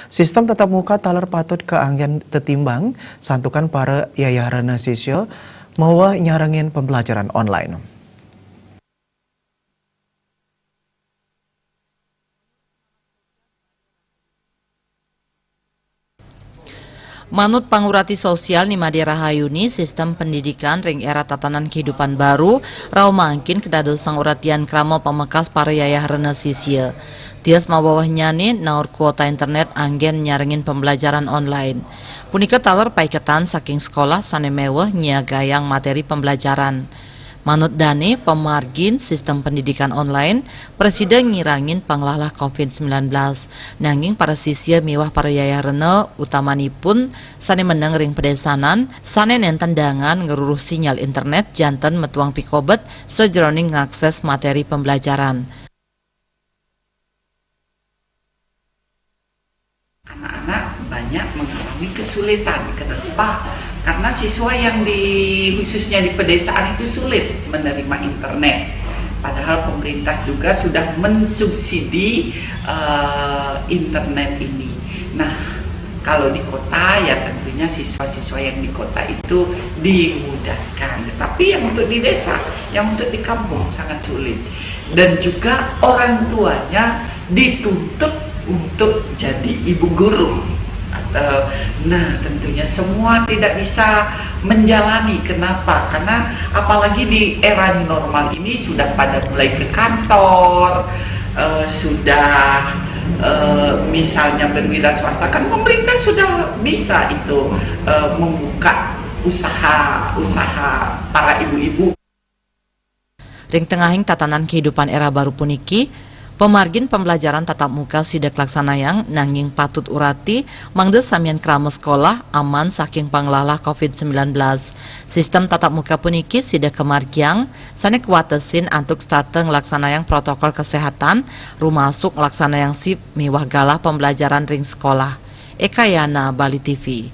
Sistem tatap muka taler patut keanggen tetimbang santukan para yayahrana siswa mawa nyarengin pembelajaran online. Manut pangurati sosial Nimade Rahayuni, sistem pendidikan ring era tatanan kehidupan baru rau mangkin kedadul sang uratian krama pemekas para yayahrana sisya. Tias mawawah nyani naur kuota internet anggen nyarengin pembelajaran online. Punika taler paiketan saking sekolah sane mewah nyiagayang materi pembelajaran. Manut Dane, pemargin sistem pendidikan online, Presiden ngirangin panglalah COVID-19. Nanging para sisya miwah para yayahrana utamanipun sane meneng ring pedesanan, sane nenten dangan ngeruruh sinyal internet janten metuang pikobet sejroning ngakses materi pembelajaran. Anak-anak banyak mengalami kesulitan. Kenapa? Karena siswa yang khususnya di pedesaan itu sulit menerima internet. Padahal pemerintah juga sudah mensubsidi internet ini. Nah, kalau di kota ya tentunya siswa-siswa yang di kota itu dimudahkan. Tetapi yang untuk di desa, yang untuk di kampung sangat sulit. Dan juga orang tuanya dituntut untuk jadi ibu guru. Nah, tentunya semua tidak bisa menjalani. Kenapa? Karena apalagi di era normal ini sudah pada mulai ke kantor, sudah misalnya berwira swasta, kan pemerintah sudah bisa itu membuka usaha para ibu-ibu. Ring tengahing tatanan kehidupan era baru puniki, pemargin pembelajaran tatap muka sidak laksanayang nanging patut urati mangde samian krama sekolah aman saking panglalah COVID-19. Sistem tatap muka puniki sidak kemargiang sane kuatesin antuk state ngelaksanayang protokol kesehatan rumasuk ngelaksanayang sip miwah galah pembelajaran ring sekolah. Eka Yana, Bali TV.